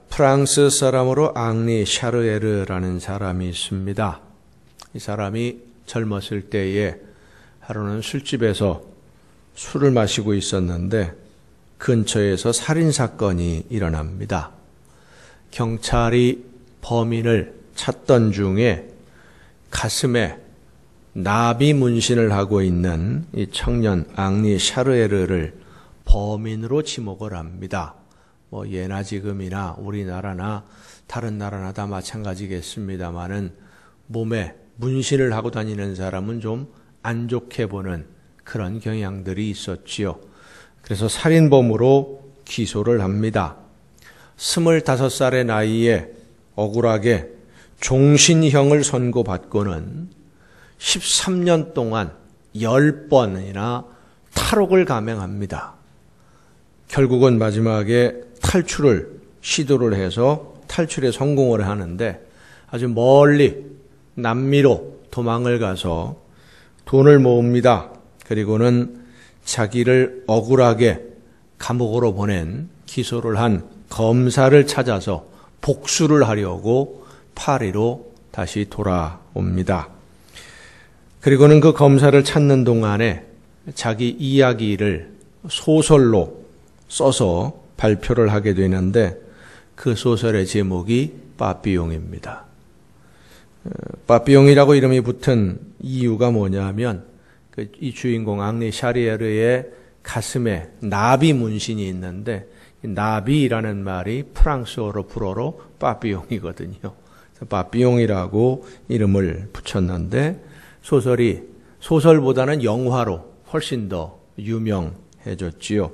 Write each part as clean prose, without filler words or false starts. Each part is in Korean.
프랑스 사람으로 앙리 샤르에르라는 사람이 있습니다. 이 사람이 젊었을 때에 하루는 술집에서 술을 마시고 있었는데 근처에서 살인사건이 일어납니다. 경찰이 범인을 찾던 중에 가슴에 나비 문신을 하고 있는 이 청년 앙리 샤르에르를 범인으로 지목을 합니다. 예나 지금이나 우리나라나 다른 나라나 다 마찬가지겠습니다만은 몸에 문신을 하고 다니는 사람은 좀 안 좋게 보는 그런 경향들이 있었지요. 그래서 살인범으로 기소를 합니다. 25살의 나이에 억울하게 종신형을 선고받고는 13년 동안 10번이나 탈옥을 감행합니다. 결국은 마지막에 탈출을 시도를 해서 탈출에 성공을 하는데 아주 멀리 남미로 도망을 가서 돈을 모읍니다. 그리고는 자기를 억울하게 감옥으로 보낸 기소를 한 검사를 찾아서 복수를 하려고 파리로 다시 돌아옵니다. 그리고는 그 검사를 찾는 동안에 자기 이야기를 소설로 써서 발표를 하게 되는데 그 소설의 제목이 빠삐용입니다. 빠삐용이라고 이름이 붙은 이유가 뭐냐면 이 주인공 앙리 샤르에르의 가슴에 나비 문신이 있는데 나비라는 말이 프랑스어로 불어로 빠삐용이거든요. 빠삐용이라고 이름을 붙였는데 소설보다는 영화로 훨씬 더 유명해졌지요.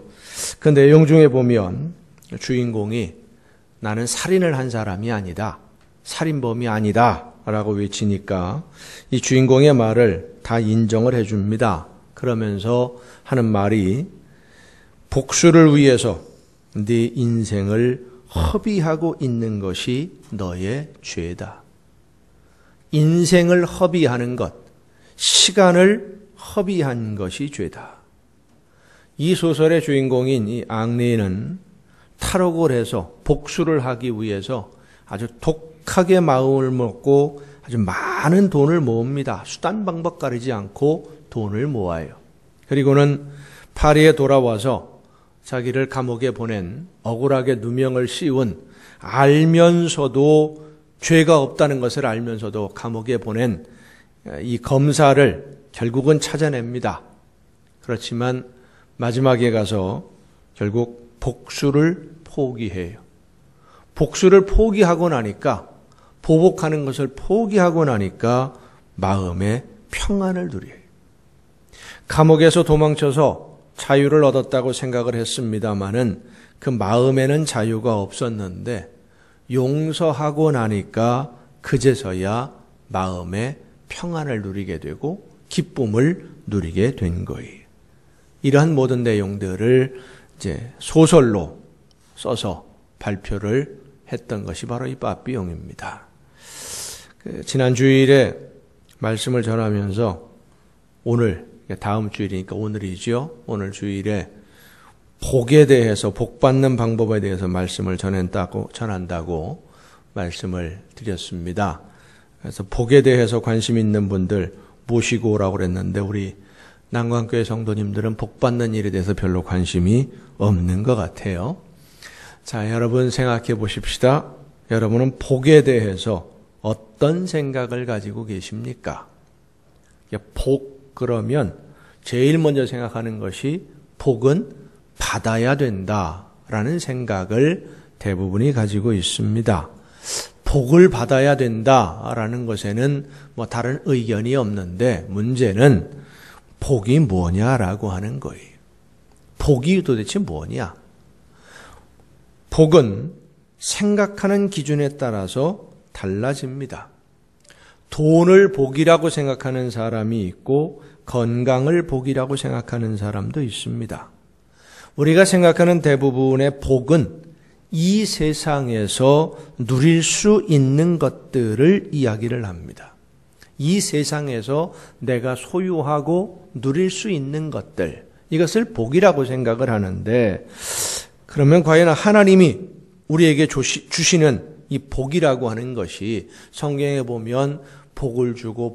그 내용 중에 보면 주인공이 나는 살인을 한 사람이 아니다. 살인범이 아니다. 라고 외치니까 이 주인공의 말을 다 인정을 해줍니다. 그러면서 하는 말이 복수를 위해서 네 인생을 허비하고 있는 것이 너의 죄다. 인생을 허비하는 것, 시간을 허비한 것이 죄다. 이 소설의 주인공인 이 앙리는 탈옥을 해서 복수를 하기 위해서 아주 독하게 마음을 먹고 아주 많은 돈을 모읍니다. 수단 방법 가리지 않고 돈을 모아요. 그리고는 파리에 돌아와서 자기를 감옥에 보낸 억울하게 누명을 씌운 알면서도 죄가 없다는 것을 알면서도 감옥에 보낸 이 검사를 결국은 찾아냅니다. 그렇지만 마지막에 가서 결국 복수를 포기해요. 복수를 포기하고 나니까 보복하는 것을 포기하고 나니까 마음의 평안을 누려요. 감옥에서 도망쳐서 자유를 얻었다고 생각을 했습니다마는 그 마음에는 자유가 없었는데 용서하고 나니까 그제서야 마음의 평안을 누리게 되고 기쁨을 누리게 된 거예요. 이러한 모든 내용들을 이제 소설로 써서 발표를 했던 것이 바로 이 빠삐용입니다. 지난 주일에 말씀을 전하면서 오늘, 다음 주일이니까 오늘이죠. 오늘 주일에 복에 대해서, 복 받는 방법에 대해서 말씀을 전한다고 말씀을 드렸습니다. 그래서 복에 대해서 관심 있는 분들 모시고 오라고 그랬는데 우리 난관교회 성도님들은 복 받는 일에 대해서 별로 관심이 없는 것 같아요. 자, 여러분 생각해 보십시다. 여러분은 복에 대해서 어떤 생각을 가지고 계십니까? 복 그러면 제일 먼저 생각하는 것이 복은 받아야 된다라는 생각을 대부분이 가지고 있습니다. 복을 받아야 된다라는 것에는 다른 의견이 없는데 문제는 복이 뭐냐라고 하는 거예요. 복이 도대체 뭐냐? 복은 생각하는 기준에 따라서 달라집니다. 돈을 복이라고 생각하는 사람이 있고 건강을 복이라고 생각하는 사람도 있습니다. 우리가 생각하는 대부분의 복은 이 세상에서 누릴 수 있는 것들을 이야기를 합니다. 이 세상에서 내가 소유하고 누릴 수 있는 것들, 이것을 복이라고 생각을 하는데 그러면 과연 하나님이 우리에게 주시는 이 복이라고 하는 것이 성경에 보면 복을 주고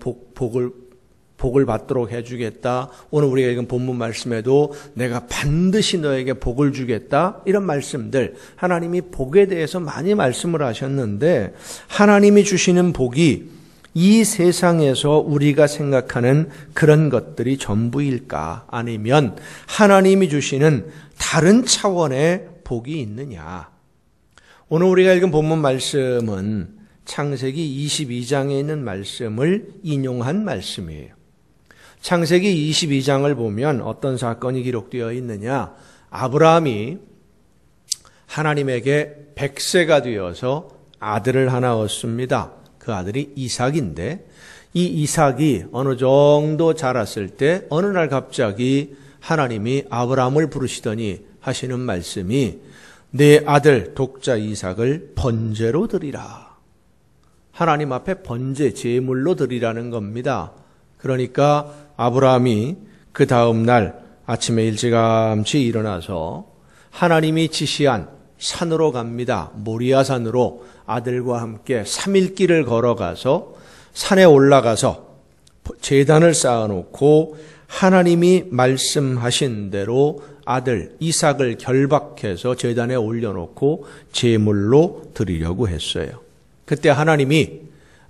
복을 받도록 해주겠다. 오늘 우리가 읽은 본문 말씀에도 내가 반드시 너에게 복을 주겠다. 이런 말씀들, 하나님이 복에 대해서 많이 말씀을 하셨는데, 하나님이 주시는 복이 이 세상에서 우리가 생각하는 그런 것들이 전부일까? 아니면 하나님이 주시는 다른 차원의 복이 있느냐? 오늘 우리가 읽은 본문 말씀은 창세기 22장에 있는 말씀을 인용한 말씀이에요. 창세기 22장을 보면 어떤 사건이 기록되어 있느냐? 아브라함이 하나님에게 100세가 되어서 아들을 하나 얻습니다. 그 아들이 이삭인데, 이 이삭이 어느 정도 자랐을 때 어느 날 갑자기 하나님이 아브라함을 부르시더니 하시는 말씀이 내 아들 독자 이삭을 번제로 드리라. 하나님 앞에 번제, 제물로 드리라는 겁니다. 그러니까 아브라함이 그 다음 날 아침에 일찌감치 일어나서 하나님이 지시한 산으로 갑니다. 모리아 산으로 아들과 함께 3일 길을 걸어가서 산에 올라가서 제단을 쌓아놓고 하나님이 말씀하신 대로 아들 이삭을 결박해서 제단에 올려놓고 제물로 드리려고 했어요. 그때 하나님이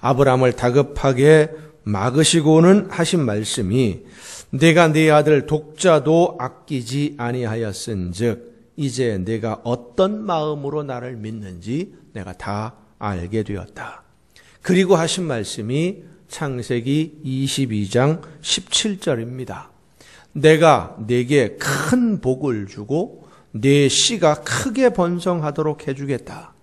아브라함을 다급하게 막으시고는 하신 말씀이 내가 네 아들 독자도 아끼지 아니하였은즉 이제 내가 어떤 마음으로 나를 믿는지 내가 다 알게 되었다. 그리고 하신 말씀이 창세기 22장 17절입니다. 내가 네게 큰 복을 주고 네 씨가 크게 번성하도록 해주겠다.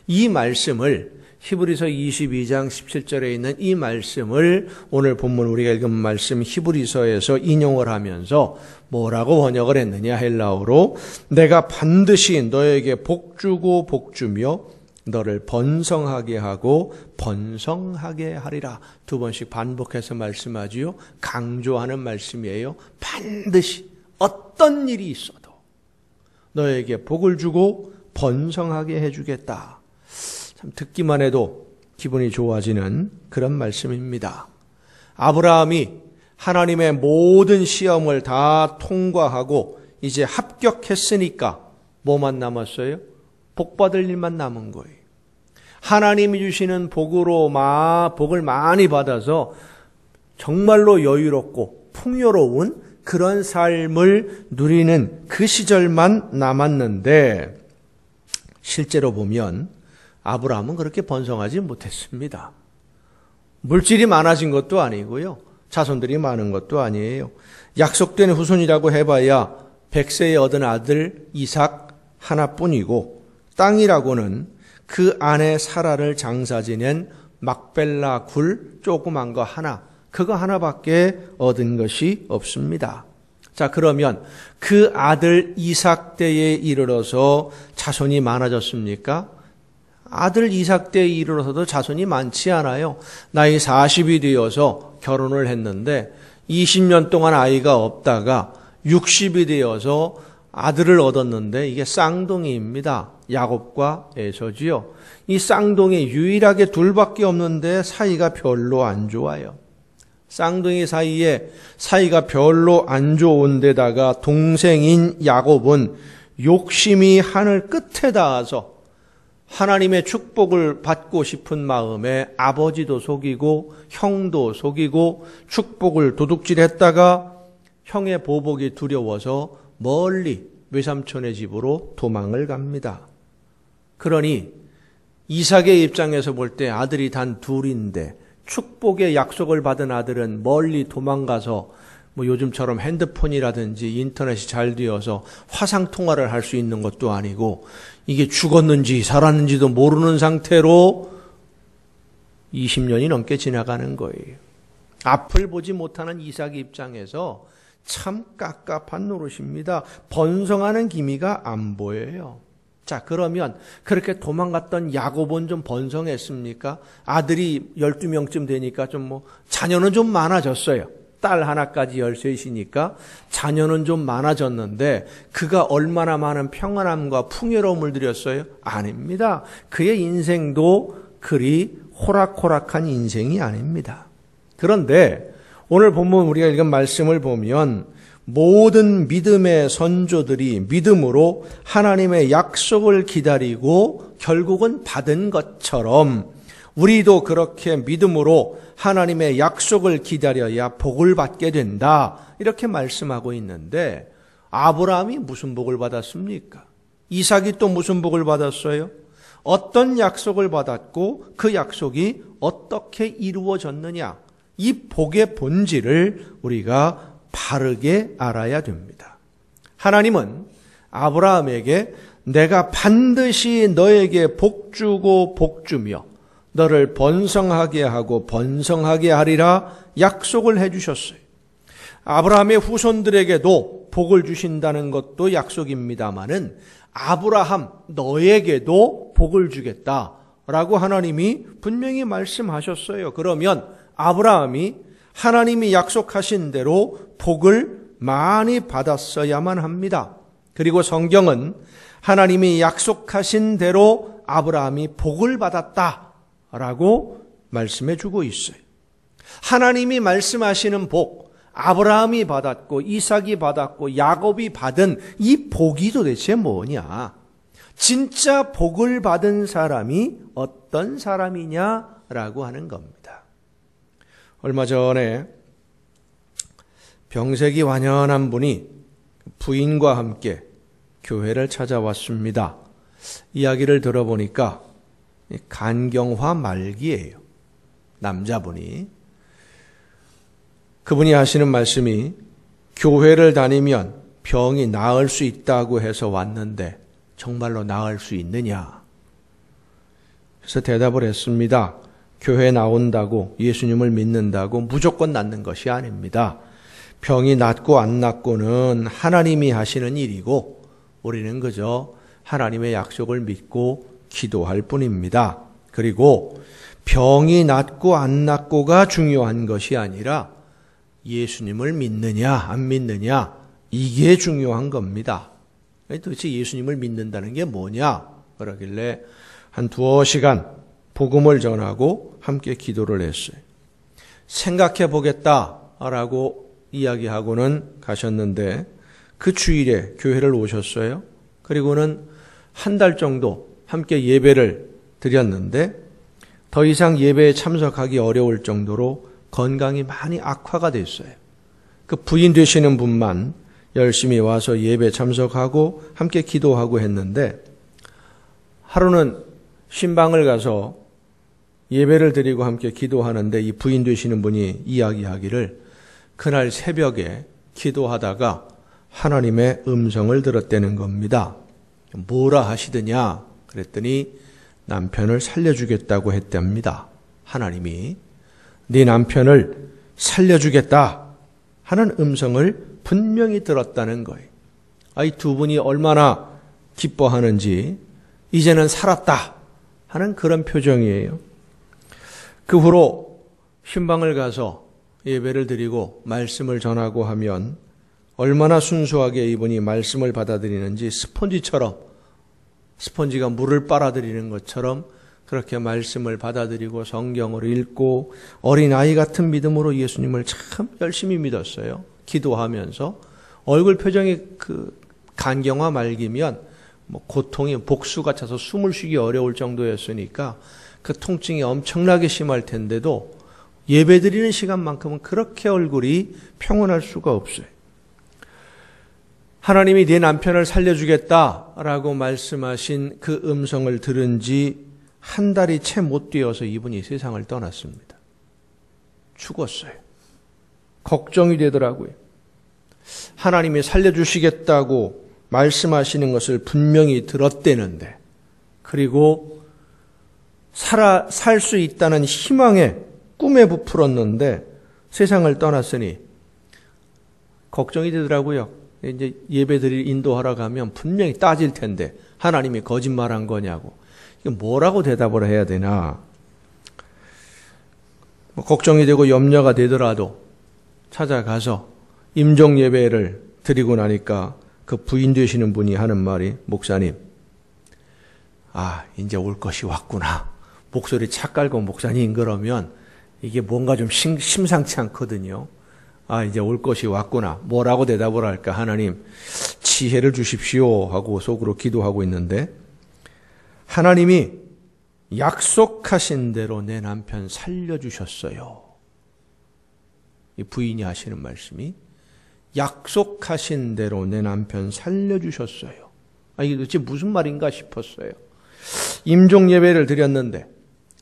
이 말씀을 히브리서 22장 17절에 있는 이 말씀을 오늘 본문 우리가 읽은 말씀 히브리서에서 인용을 하면서 뭐라고 번역을 했느냐, 헬라어로 내가 반드시 너에게 복 주고 복 주며 너를 번성하게 하고 번성하게 하리라. 두 번씩 반복해서 말씀하지요. 강조하는 말씀이에요. 반드시 어떤 일이 있어도 너에게 복을 주고 번성하게 해주겠다. 참 듣기만 해도 기분이 좋아지는 그런 말씀입니다. 아브라함이 하나님의 모든 시험을 다 통과하고 이제 합격했으니까 뭐만 남았어요? 복 받을 일만 남은 거예요. 하나님이 주시는 복으로 복을 많이 받아서 정말로 여유롭고 풍요로운 그런 삶을 누리는 그 시절만 남았는데 실제로 보면 아브라함은 그렇게 번성하지 못했습니다. 물질이 많아진 것도 아니고요. 자손들이 많은 것도 아니에요. 약속된 후손이라고 해봐야 100세에 얻은 아들 이삭 하나뿐이고 땅이라고는 그 아내 사라를 장사 지낸 막벨라 굴 조그만 거 하나, 그거 하나밖에 얻은 것이 없습니다. 자, 그러면 그 아들 이삭 때에 이르러서 자손이 많아졌습니까? 아들 이삭 때에 이르러서도 자손이 많지 않아요. 나이 40이 되어서 결혼을 했는데 20년 동안 아이가 없다가 60이 되어서 아들을 얻었는데 이게 쌍둥이입니다. 야곱과 에서지요. 이 쌍둥이 유일하게 둘밖에 없는데 사이가 별로 안 좋아요. 쌍둥이 사이에 사이가 별로 안 좋은 데다가 동생인 야곱은 욕심이 하늘 끝에 닿아서 하나님의 축복을 받고 싶은 마음에 아버지도 속이고 형도 속이고 축복을 도둑질했다가 형의 보복이 두려워서 멀리 외삼촌의 집으로 도망을 갑니다. 그러니 이삭의 입장에서 볼 때 아들이 단 둘인데 축복의 약속을 받은 아들은 멀리 도망가서 요즘처럼 핸드폰이라든지 인터넷이 잘 되어서 화상통화를 할 수 있는 것도 아니고 이게 죽었는지 살았는지도 모르는 상태로 20년이 넘게 지나가는 거예요. 앞을 보지 못하는 이삭의 입장에서 참 깝깝한 노릇입니다. 번성하는 기미가 안 보여요. 자, 그러면 그렇게 도망갔던 야곱은 좀 번성했습니까? 아들이 12명쯤 되니까 자녀는 좀 많아졌어요. 딸 하나까지 13이니까 자녀는 좀 많아졌는데 그가 얼마나 많은 평안함과 풍요로움을 누렸어요? 아닙니다. 그의 인생도 그리 호락호락한 인생이 아닙니다. 그런데 오늘 본문 우리가 읽은 말씀을 보면 모든 믿음의 선조들이 믿음으로 하나님의 약속을 기다리고 결국은 받은 것처럼 우리도 그렇게 믿음으로 하나님의 약속을 기다려야 복을 받게 된다. 이렇게 말씀하고 있는데 아브라함이 무슨 복을 받았습니까? 이삭이 또 무슨 복을 받았어요? 어떤 약속을 받았고 그 약속이 어떻게 이루어졌느냐? 이 복의 본질을 우리가 바르게 알아야 됩니다. 하나님은 아브라함에게 내가 반드시 너에게 복주고 복주며 너를 번성하게 하고 번성하게 하리라 약속을 해주셨어요. 아브라함의 후손들에게도 복을 주신다는 것도 약속입니다마는 아브라함 너에게도 복을 주겠다라고 하나님이 분명히 말씀하셨어요. 그러면 아브라함이 하나님이 약속하신 대로 복을 많이 받았어야만 합니다. 그리고 성경은 하나님이 약속하신 대로 아브라함이 복을 받았다라고 말씀해 주고 있어요. 하나님이 말씀하시는 복, 아브라함이 받았고 이삭이 받았고 야곱이 받은 이 복이 도대체 뭐냐? 진짜 복을 받은 사람이 어떤 사람이냐라고 하는 겁니다. 얼마 전에 병색이 완연한 분이 부인과 함께 교회를 찾아왔습니다. 이야기를 들어보니까 간경화 말기예요. 남자분이. 그분이 하시는 말씀이 교회를 다니면 병이 나을 수 있다고 해서 왔는데 정말로 나을 수 있느냐? 그래서 대답을 했습니다. 교회 나온다고 예수님을 믿는다고 무조건 낫는 것이 아닙니다. 병이 낫고 안 낫고는 하나님이 하시는 일이고 우리는 그저 하나님의 약속을 믿고 기도할 뿐입니다. 그리고 병이 낫고 안 낫고가 중요한 것이 아니라 예수님을 믿느냐 안 믿느냐 이게 중요한 겁니다. 도대체 예수님을 믿는다는 게 뭐냐? 그러길래 한 2시간 복음을 전하고 함께 기도를 했어요. 생각해 보겠다라고 이야기하고는 가셨는데 그 주일에 교회를 오셨어요. 그리고는 한 달 정도 함께 예배를 드렸는데 더 이상 예배에 참석하기 어려울 정도로 건강이 많이 악화가 됐어요. 그 부인 되시는 분만 열심히 와서 예배 참석하고 함께 기도하고 했는데 하루는 신방을 가서 예배를 드리고 함께 기도하는데 이 부인 되시는 분이 이야기하기를 그날 새벽에 기도하다가 하나님의 음성을 들었다는 겁니다. 뭐라 하시더냐? 그랬더니 남편을 살려주겠다고 했답니다. 하나님이 네 남편을 살려주겠다 하는 음성을 분명히 들었다는 거예요. 이 두 분이 얼마나 기뻐하는지 이제는 살았다 하는 그런 표정이에요. 그 후로 신방을 가서 예배를 드리고 말씀을 전하고 하면 얼마나 순수하게 이분이 말씀을 받아들이는지 스펀지가 물을 빨아들이는 것처럼 그렇게 말씀을 받아들이고 성경을 읽고 어린아이 같은 믿음으로 예수님을 참 열심히 믿었어요. 기도하면서 얼굴 표정이 간경화 말기면 고통이 복수가 차서 숨을 쉬기 어려울 정도였으니까 그 통증이 엄청나게 심할 텐데도 예배드리는 시간만큼은 그렇게 얼굴이 평온할 수가 없어요. 하나님이 네 남편을 살려주겠다라고 말씀하신 그 음성을 들은 지 한 달이 채 못 되어서 이분이 세상을 떠났습니다. 죽었어요. 걱정이 되더라고요. 하나님이 살려주시겠다고 말씀하시는 것을 분명히 들었대는데 그리고 살 수 있다는 희망에 꿈에 부풀었는데 세상을 떠났으니 걱정이 되더라고요. 이제 예배드릴 인도하러 가면 분명히 따질 텐데 하나님이 거짓말한 거냐고. 이게 뭐라고 대답을 해야 되나. 걱정이 되고 염려가 되더라도 찾아가서 임종 예배를 드리고 나니까 그 부인 되시는 분이 하는 말이, 목사님, 이제 올 것이 왔구나. 목소리 착 깔고 목사님 그러면 이게 뭔가 좀 심상치 않거든요. 이제 올 것이 왔구나. 뭐라고 대답을 할까? 하나님, 지혜를 주십시오 하고 속으로 기도하고 있는데, 하나님이 약속하신 대로 내 남편 살려주셨어요. 이 부인이 하시는 말씀이, 약속하신 대로 내 남편 살려주셨어요. 이게 도대체 무슨 말인가 싶었어요. 임종 예배를 드렸는데,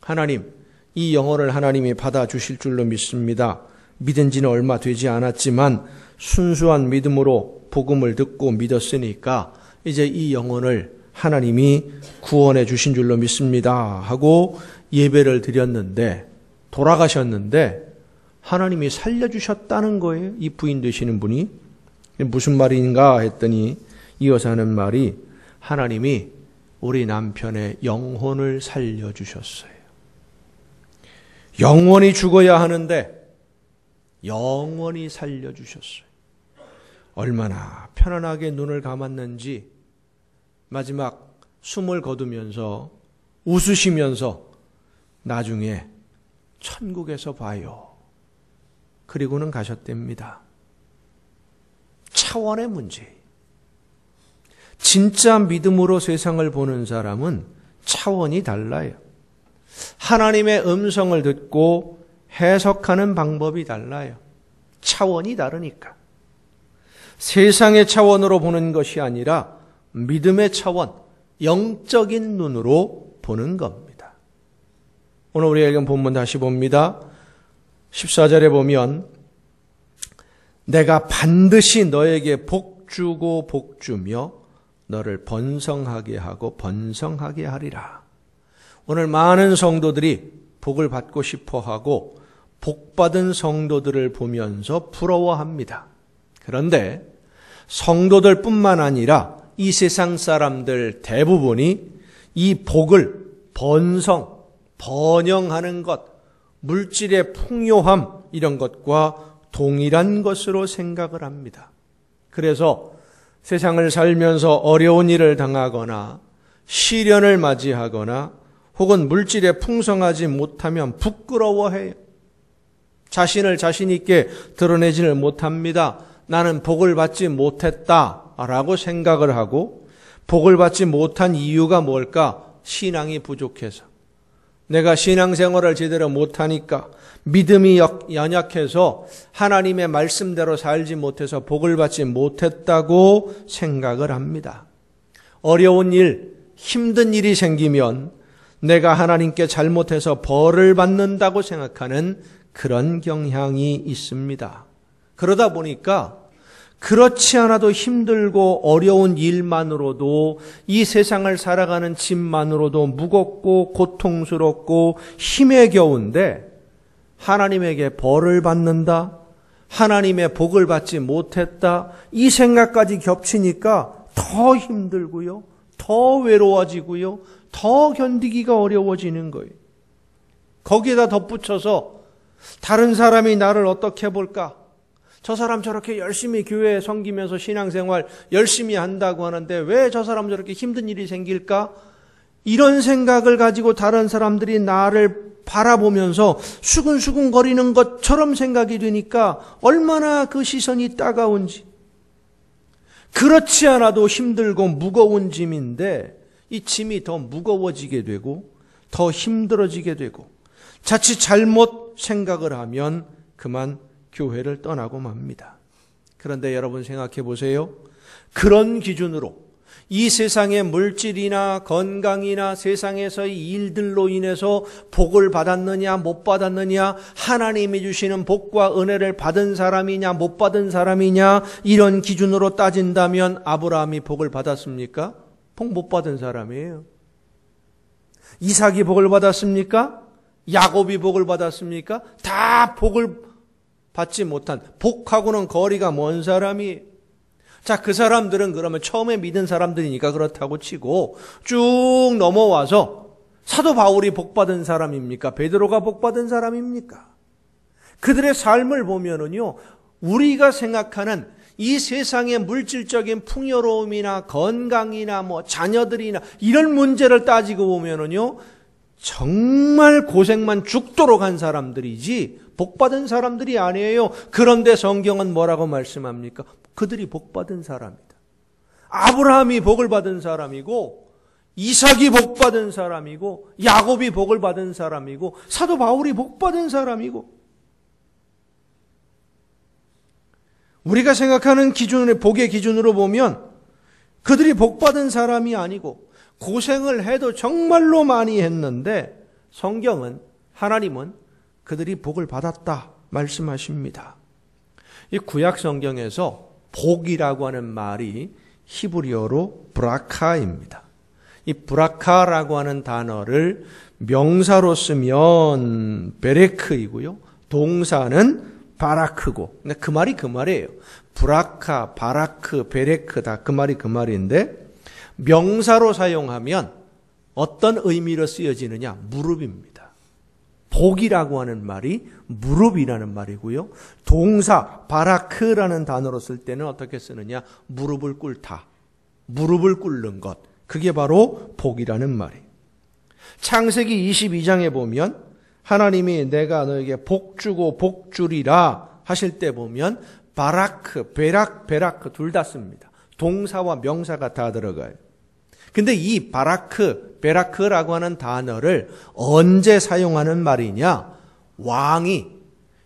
하나님, 이 영혼을 하나님이 받아주실 줄로 믿습니다. 믿은 지는 얼마 되지 않았지만 순수한 믿음으로 복음을 듣고 믿었으니까 이제 이 영혼을 하나님이 구원해 주신 줄로 믿습니다 하고 예배를 드렸는데, 돌아가셨는데 하나님이 살려주셨다는 거예요. 이 부인 되시는 분이. 무슨 말인가 했더니 이어서 하는 말이, 하나님이 우리 남편의 영혼을 살려주셨어요. 영원히 죽어야 하는데 영원히 살려주셨어요. 얼마나 편안하게 눈을 감았는지 마지막 숨을 거두면서 웃으시면서 나중에 천국에서 봐요. 그리고는 가셨답니다. 차원의 문제. 진짜 믿음으로 세상을 보는 사람은 차원이 달라요. 하나님의 음성을 듣고 해석하는 방법이 달라요. 차원이 다르니까. 세상의 차원으로 보는 것이 아니라 믿음의 차원, 영적인 눈으로 보는 겁니다. 오늘 우리가 읽은 본문 다시 봅니다. 14절에 보면, 내가 반드시 너에게 복 주고 복 주며 너를 번성하게 하고 번성하게 하리라. 오늘 많은 성도들이 복을 받고 싶어하고 복받은 성도들을 보면서 부러워합니다. 그런데 성도들 뿐만 아니라 이 세상 사람들 대부분이 이 복을 번영하는 것, 물질의 풍요함 이런 것과 동일한 것으로 생각을 합니다. 그래서 세상을 살면서 어려운 일을 당하거나 시련을 맞이하거나 혹은 물질에 풍성하지 못하면 부끄러워해요. 자신을 자신 있게 드러내지를 못합니다. 나는 복을 받지 못했다라고 생각을 하고, 복을 받지 못한 이유가 뭘까? 신앙이 부족해서. 내가 신앙생활을 제대로 못하니까, 믿음이 연약해서 하나님의 말씀대로 살지 못해서 복을 받지 못했다고 생각을 합니다. 어려운 일, 힘든 일이 생기면 내가 하나님께 잘못해서 벌을 받는다고 생각하는 그런 경향이 있습니다. 그러다 보니까 그렇지 않아도 힘들고 어려운 일만으로도, 이 세상을 살아가는 짐만으로도 무겁고 고통스럽고 힘에 겨운데, 하나님에게 벌을 받는다, 하나님의 복을 받지 못했다, 이 생각까지 겹치니까 더 힘들고요, 더 외로워지고요, 더 견디기가 어려워지는 거예요. 거기에다 덧붙여서 다른 사람이 나를 어떻게 볼까? 저 사람 저렇게 열심히 교회에 섬기면서 신앙생활 열심히 한다고 하는데 왜 저 사람 저렇게 힘든 일이 생길까? 이런 생각을 가지고 다른 사람들이 나를 바라보면서 수근수근 거리는 것처럼 생각이 되니까 얼마나 그 시선이 따가운지. 그렇지 않아도 힘들고 무거운 짐인데 이 짐이 더 무거워지게 되고 더 힘들어지게 되고, 자칫 잘못 생각을 하면 그만 교회를 떠나고 맙니다. 그런데 여러분 생각해 보세요. 그런 기준으로 이 세상의 물질이나 건강이나 세상에서의 일들로 인해서 복을 받았느냐 못 받았느냐, 하나님이 주시는 복과 은혜를 받은 사람이냐 못 받은 사람이냐, 이런 기준으로 따진다면 아브라함이 복을 받았습니까? 복 못 받은 사람이에요. 이삭이 복을 받았습니까? 야곱이 복을 받았습니까? 다 복을 받지 못한, 복하고는 거리가 먼 사람이. 자, 그 사람들은 그러면 처음에 믿은 사람들이니까 그렇다고 치고 쭉 넘어와서 사도 바울이 복받은 사람입니까? 베드로가 복받은 사람입니까? 그들의 삶을 보면은요, 우리가 생각하는 이 세상의 물질적인 풍요로움이나 건강이나 자녀들이나 이런 문제를 따지고 보면은요, 정말 고생만 죽도록 한 사람들이지 복받은 사람들이 아니에요. 그런데 성경은 뭐라고 말씀합니까? 그들이 복받은 사람이다. 아브라함이 복을 받은 사람이고, 이삭이 복받은 사람이고, 야곱이 복을 받은 사람이고, 사도 바울이 복받은 사람이고, 우리가 생각하는 기준의 복의 기준으로 보면 그들이 복받은 사람이 아니고 고생을 해도 정말로 많이 했는데, 성경은, 하나님은 그들이 복을 받았다 말씀하십니다. 이 구약 성경에서 복이라고 하는 말이 히브리어로 브라카입니다. 이 브라카라고 하는 단어를 명사로 쓰면 베레크이고요, 동사는 바라크고, 근데 그 말이 그 말이에요. 브라카, 바라크, 베레크 다 그 말이 그 말인데, 명사로 사용하면 어떤 의미로 쓰여지느냐? 무릎입니다. 복이라고 하는 말이 무릎이라는 말이고요, 동사 바라크라는 단어로 쓸 때는 어떻게 쓰느냐? 무릎을 꿇다, 무릎을 꿇는 것, 그게 바로 복이라는 말이에요. 창세기 22장에 보면 하나님이 내가 너에게 복 주고 복 주리라 하실 때 보면 바라크, 베라크 둘 다 씁니다. 동사와 명사가 다 들어가요. 근데 이 바라크, 베라크라고 하는 단어를 언제 사용하는 말이냐? 왕이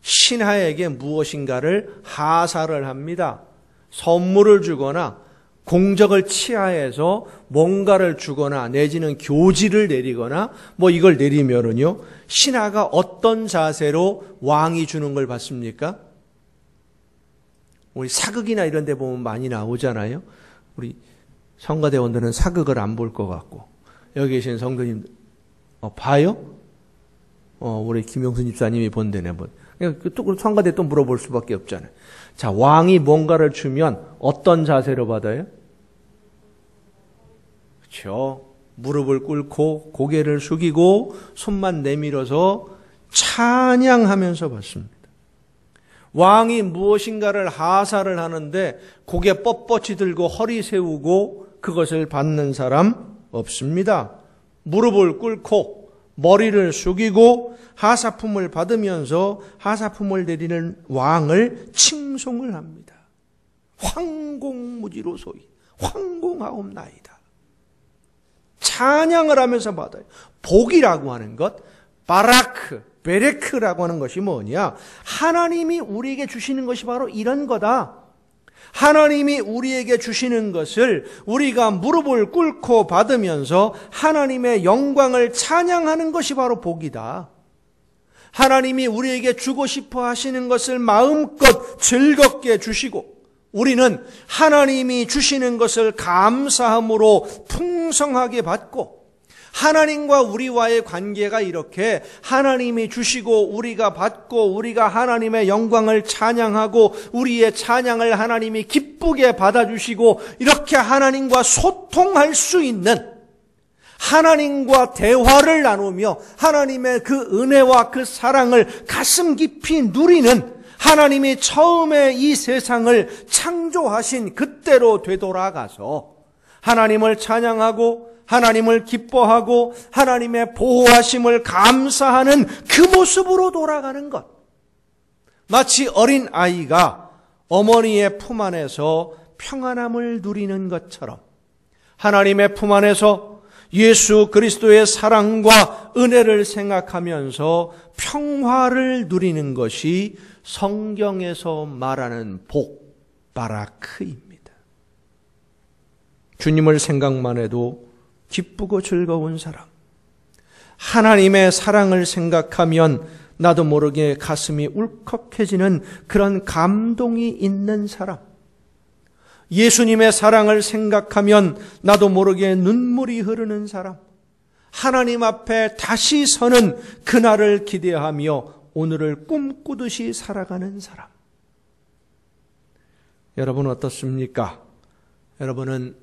신하에게 무엇인가를 하사를 합니다. 선물을 주거나 공적을 치하해서 뭔가를 주거나 내지는 교지를 내리거나 이걸 내리면은요, 신하가 어떤 자세로 왕이 주는 걸 봤습니까? 우리 사극이나 이런 데 보면 많이 나오잖아요. 우리 성가대원들은 사극을 안 볼 것 같고, 여기 계신 성도님 봐요? 우리 김용순 집사님이 본대네. 또 성가대 또 물어볼 수밖에 없잖아요. 자, 왕이 뭔가를 주면 어떤 자세로 받아요? 그렇죠. 무릎을 꿇고 고개를 숙이고 손만 내밀어서 찬양하면서 받습니다. 왕이 무엇인가를 하사를 하는데 고개 뻣뻣이 들고 허리 세우고 그것을 받는 사람 없습니다. 무릎을 꿇고 머리를 숙이고 하사품을 받으면서 하사품을 내리는 왕을 칭송을 합니다. 황공무지로소이 황공하옵나이다. 찬양을 하면서 받아요. 복이라고 하는 것, 바라크, 베레크라고 하는 것이 뭐냐? 하나님이 우리에게 주시는 것이 바로 이런 거다. 하나님이 우리에게 주시는 것을 우리가 무릎을 꿇고 받으면서 하나님의 영광을 찬양하는 것이 바로 복이다. 하나님이 우리에게 주고 싶어 하시는 것을 마음껏 즐겁게 주시고, 우리는 하나님이 주시는 것을 감사함으로 풍성하게 받고, 하나님과 우리와의 관계가 이렇게 하나님이 주시고 우리가 받고 우리가 하나님의 영광을 찬양하고 우리의 찬양을 하나님이 기쁘게 받아주시고 이렇게 하나님과 소통할 수 있는, 하나님과 대화를 나누며 하나님의 그 은혜와 그 사랑을 가슴 깊이 누리는, 하나님이 처음에 이 세상을 창조하신 그때로 되돌아가서 하나님을 찬양하고 하나님을 기뻐하고 하나님의 보호하심을 감사하는 그 모습으로 돌아가는 것. 마치 어린 아이가 어머니의 품 안에서 평안함을 누리는 것처럼 하나님의 품 안에서 예수 그리스도의 사랑과 은혜를 생각하면서 평화를 누리는 것이 성경에서 말하는 복, 바라크입니다. 주님을 생각만 해도 기쁘고 즐거운 사랑, 하나님의 사랑을 생각하면 나도 모르게 가슴이 울컥해지는 그런 감동이 있는 사람, 예수님의 사랑을 생각하면 나도 모르게 눈물이 흐르는 사람, 하나님 앞에 다시 서는 그날을 기대하며 오늘을 꿈꾸듯이 살아가는 사람. 여러분 어떻습니까? 여러분은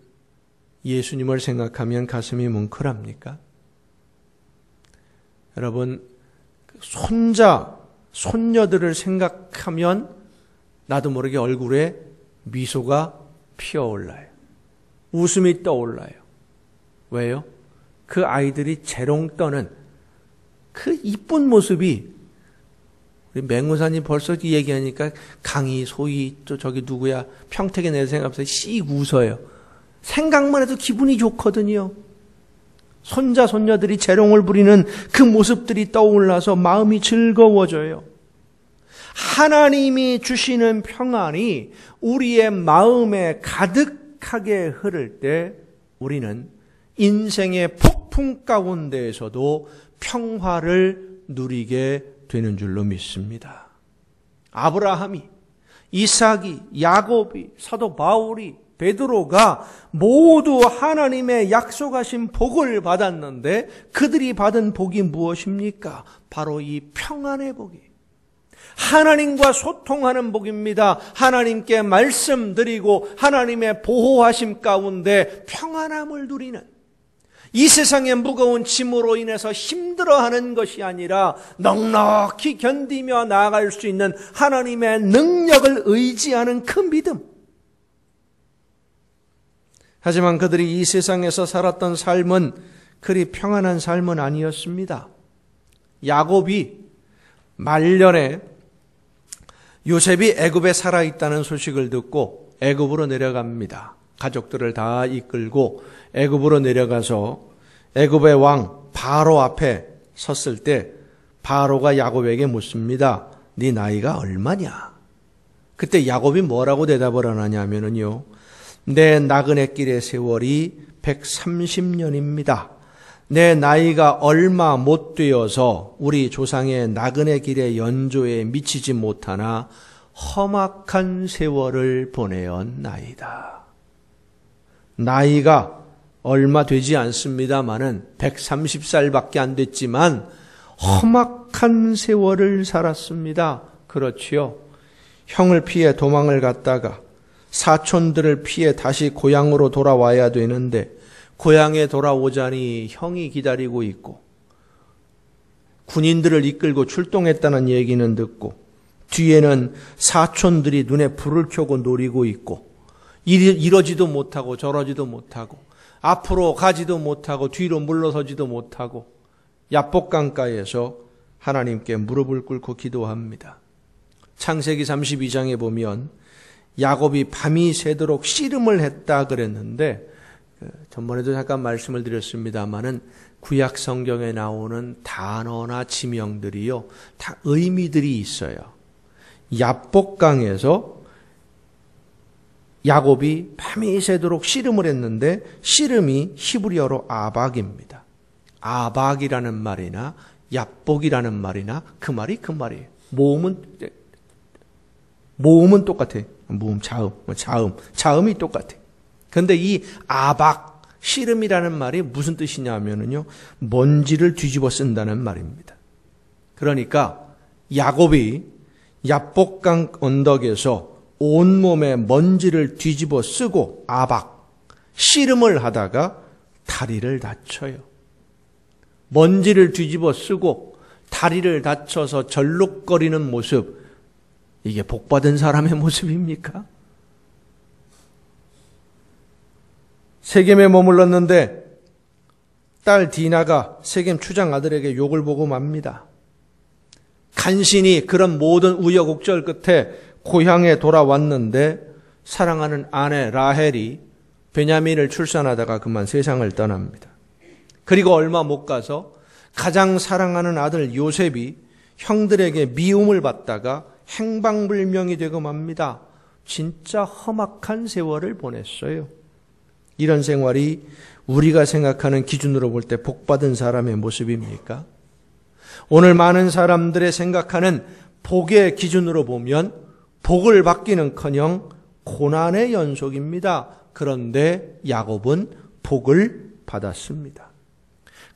예수님을 생각하면 가슴이 뭉클합니까? 여러분, 손자, 손녀들을 생각하면 나도 모르게 얼굴에 미소가 피어올라요. 웃음이 떠올라요. 왜요? 그 아이들이 재롱 떠는 그 이쁜 모습이, 우리 맹우사님 벌써 얘기하니까 강희, 소희, 또 저기 누구야, 평택에 내 생각하면서 씩 웃어요. 생각만 해도 기분이 좋거든요. 손자, 손녀들이 재롱을 부리는 그 모습들이 떠올라서 마음이 즐거워져요. 하나님이 주시는 평안이 우리의 마음에 가득하게 흐를 때 우리는 인생의 폭풍 가운데에서도 평화를 누리게 되는 줄로 믿습니다. 아브라함이, 이삭이, 야곱이, 사도 바울이, 베드로가 모두 하나님의 약속하신 복을 받았는데 그들이 받은 복이 무엇입니까? 바로 이 평안의 복이. 하나님과 소통하는 복입니다. 하나님께 말씀드리고 하나님의 보호하심 가운데 평안함을 누리는, 이 세상의 무거운 짐으로 인해서 힘들어하는 것이 아니라 넉넉히 견디며 나아갈 수 있는 하나님의 능력을 의지하는 그 믿음. 하지만 그들이 이 세상에서 살았던 삶은 그리 평안한 삶은 아니었습니다. 야곱이 말년에 요셉이 애굽에 살아있다는 소식을 듣고 애굽으로 내려갑니다. 가족들을 다 이끌고 애굽으로 내려가서 애굽의 왕 바로 앞에 섰을 때 바로가 야곱에게 묻습니다. 네 나이가 얼마냐? 그때 야곱이 뭐라고 대답을 하냐면요, 내 나그네 길의 세월이 130년입니다. 내 나이가 얼마 못 되어서 우리 조상의 나그네 길의 연조에 미치지 못하나 험악한 세월을 보내었나이다. 나이가 얼마 되지 않습니다마는 130살밖에 안 됐지만 험악한 세월을 살았습니다. 그렇지요. 형을 피해 도망을 갔다가 사촌들을 피해 다시 고향으로 돌아와야 되는데 고향에 돌아오자니 형이 기다리고 있고 군인들을 이끌고 출동했다는 얘기는 듣고 뒤에는 사촌들이 눈에 불을 켜고 노리고 있고 이러지도 못하고 저러지도 못하고 앞으로 가지도 못하고 뒤로 물러서지도 못하고 야복강가에서 하나님께 무릎을 꿇고 기도합니다. 창세기 32장에 보면 야곱이 밤이 새도록 씨름을 했다 그랬는데 전번에도 잠깐 말씀을 드렸습니다마는 구약 성경에 나오는 단어나 지명들이요 다 의미들이 있어요. 야복강에서 야곱이 밤이 새도록 씨름을 했는데 씨름이 히브리어로 아박입니다. 아박이라는 말이나 야복이라는 말이나 그 말이에요. 모음은 똑같아요. 모음, 자음이 똑같아요. 그런데 이 아박, 씨름이라는 말이 무슨 뜻이냐면요, 먼지를 뒤집어 쓴다는 말입니다. 그러니까 야곱이 야복강 언덕에서 온몸에 먼지를 뒤집어 쓰고 아박, 씨름을 하다가 다리를 다쳐요. 먼지를 뒤집어 쓰고 다리를 다쳐서 절룩거리는 모습, 이게 복받은 사람의 모습입니까? 세겜에 머물렀는데 딸 디나가 세겜 추장 아들에게 욕을 보고 맙니다. 간신히 그런 모든 우여곡절 끝에 고향에 돌아왔는데 사랑하는 아내 라헬이 베냐민을 출산하다가 그만 세상을 떠납니다. 그리고 얼마 못 가서 가장 사랑하는 아들 요셉이 형들에게 미움을 받다가 행방불명이 되고 맙니다. 진짜 험악한 세월을 보냈어요. 이런 생활이 우리가 생각하는 기준으로 볼 때 복받은 사람의 모습입니까? 오늘 많은 사람들의 생각하는 복의 기준으로 보면 복을 받기는커녕 고난의 연속입니다. 그런데 야곱은 복을 받았습니다.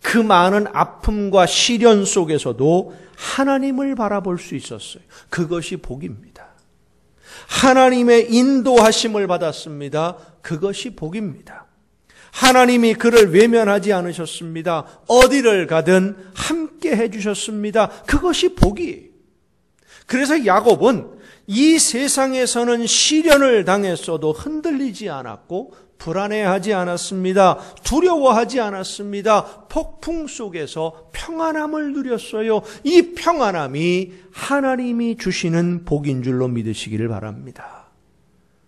그 많은 아픔과 시련 속에서도 하나님을 바라볼 수 있었어요. 그것이 복입니다. 하나님의 인도하심을 받았습니다. 그것이 복입니다. 하나님이 그를 외면하지 않으셨습니다. 어디를 가든 함께 해주셨습니다. 그것이 복이에요. 그래서 야곱은 이 세상에서는 시련을 당했어도 흔들리지 않았고 불안해하지 않았습니다. 두려워하지 않았습니다. 폭풍 속에서 평안함을 누렸어요. 이 평안함이 하나님이 주시는 복인 줄로 믿으시기를 바랍니다.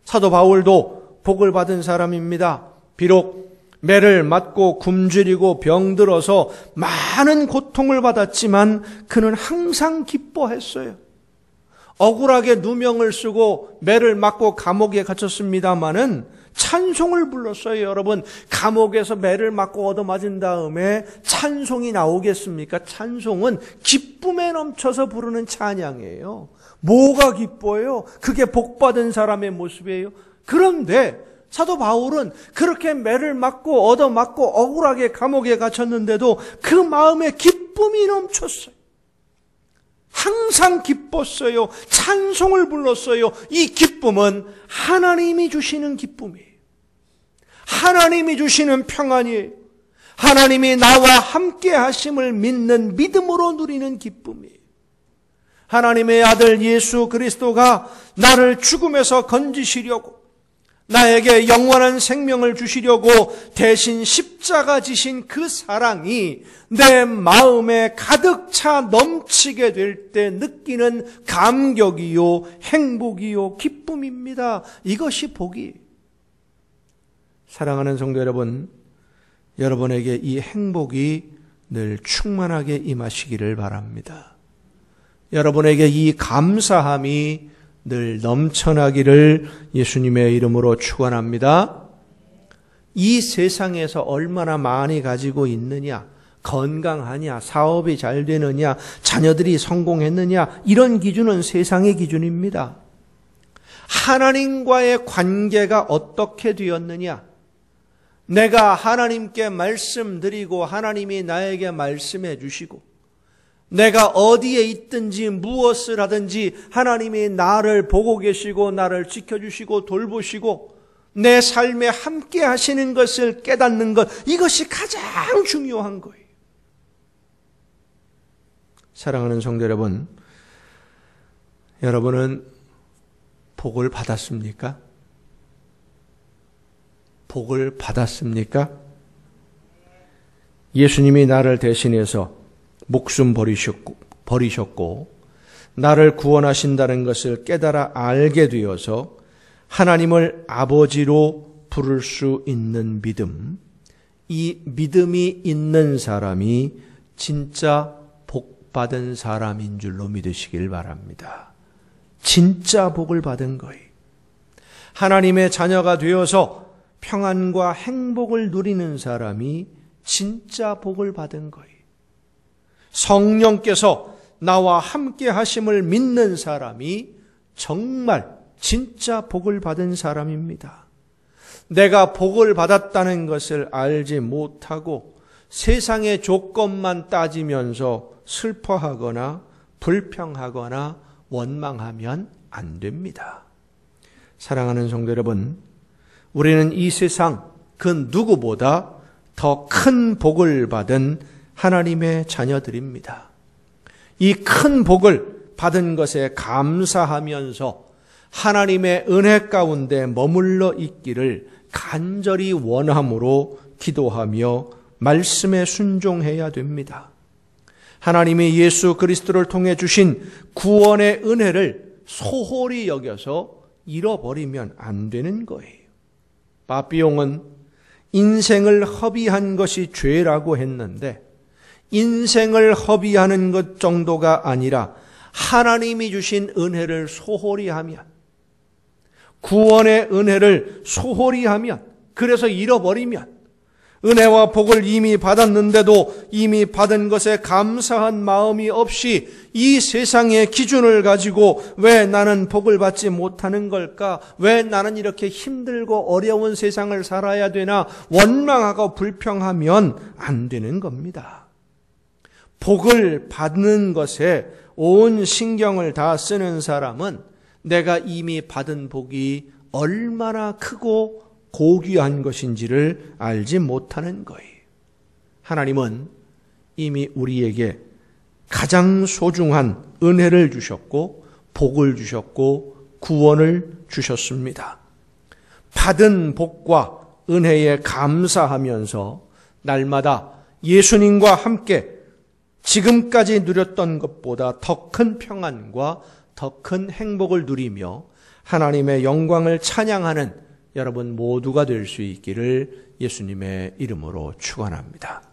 사도 바울도 복을 받은 사람입니다. 비록 매를 맞고 굶주리고 병들어서 많은 고통을 받았지만 그는 항상 기뻐했어요. 억울하게 누명을 쓰고 매를 맞고 감옥에 갇혔습니다마는 찬송을 불렀어요. 여러분, 감옥에서 매를 맞고 얻어맞은 다음에 찬송이 나오겠습니까? 찬송은 기쁨에 넘쳐서 부르는 찬양이에요. 뭐가 기뻐요? 그게 복받은 사람의 모습이에요. 그런데 사도 바울은 그렇게 매를 맞고 얻어맞고 억울하게 감옥에 갇혔는데도 그 마음에 기쁨이 넘쳤어요. 항상 기뻤어요. 찬송을 불렀어요. 이 기쁨은 하나님이 주시는 기쁨이에요. 하나님이 주시는 평안이에요. 하나님이 나와 함께 하심을 믿는 믿음으로 누리는 기쁨이에요. 하나님의 아들 예수 그리스도가 나를 죽음에서 건지시려고, 나에게 영원한 생명을 주시려고 대신 십자가 지신 그 사랑이 내 마음에 가득 차 넘치게 될 때 느끼는 감격이요, 행복이요, 기쁨입니다. 이것이 복이에요. 사랑하는 성도 여러분, 여러분에게 이 행복이 늘 충만하게 임하시기를 바랍니다. 여러분에게 이 감사함이 늘 넘쳐나기를 예수님의 이름으로 축원합니다. 이 세상에서 얼마나 많이 가지고 있느냐, 건강하냐, 사업이 잘 되느냐, 자녀들이 성공했느냐, 이런 기준은 세상의 기준입니다. 하나님과의 관계가 어떻게 되었느냐, 내가 하나님께 말씀드리고 하나님이 나에게 말씀해 주시고, 내가 어디에 있든지 무엇을 하든지 하나님이 나를 보고 계시고 나를 지켜주시고 돌보시고 내 삶에 함께 하시는 것을 깨닫는 것, 이것이 가장 중요한 거예요. 사랑하는 성도 여러분, 여러분은 복을 받았습니까? 복을 받았습니까? 예수님이 나를 대신해서 목숨 버리셨고 나를 구원하신다는 것을 깨달아 알게 되어서 하나님을 아버지로 부를 수 있는 믿음, 이 믿음이 있는 사람이 진짜 복받은 사람인 줄로 믿으시길 바랍니다. 진짜 복을 받은 거예요. 하나님의 자녀가 되어서 평안과 행복을 누리는 사람이 진짜 복을 받은 거예요. 성령께서 나와 함께 하심을 믿는 사람이 정말 진짜 복을 받은 사람입니다. 내가 복을 받았다는 것을 알지 못하고 세상의 조건만 따지면서 슬퍼하거나 불평하거나 원망하면 안 됩니다. 사랑하는 성도 여러분, 우리는 이 세상 그 누구보다 더 큰 복을 받은 하나님의 자녀들입니다. 이 큰 복을 받은 것에 감사하면서 하나님의 은혜 가운데 머물러 있기를 간절히 원함으로 기도하며 말씀에 순종해야 됩니다. 하나님이 예수 그리스도를 통해 주신 구원의 은혜를 소홀히 여겨서 잃어버리면 안 되는 거예요. 바비용은 인생을 허비한 것이 죄라고 했는데 인생을 허비하는 것 정도가 아니라 하나님이 주신 은혜를 소홀히 하면, 구원의 은혜를 소홀히 하면, 그래서 잃어버리면, 은혜와 복을 이미 받았는데도 이미 받은 것에 감사한 마음이 없이 이 세상의 기준을 가지고 왜 나는 복을 받지 못하는 걸까? 왜 나는 이렇게 힘들고 어려운 세상을 살아야 되나? 원망하고 불평하면 안 되는 겁니다. 복을 받는 것에 온 신경을 다 쓰는 사람은 내가 이미 받은 복이 얼마나 크고 고귀한 것인지를 알지 못하는 거예요. 하나님은 이미 우리에게 가장 소중한 은혜를 주셨고 복을 주셨고 구원을 주셨습니다. 받은 복과 은혜에 감사하면서 날마다 예수님과 함께 지금까지 누렸던 것보다 더 큰 평안과 더 큰 행복을 누리며 하나님의 영광을 찬양하는 여러분 모두가 될 수 있기를 예수님의 이름으로 축원합니다.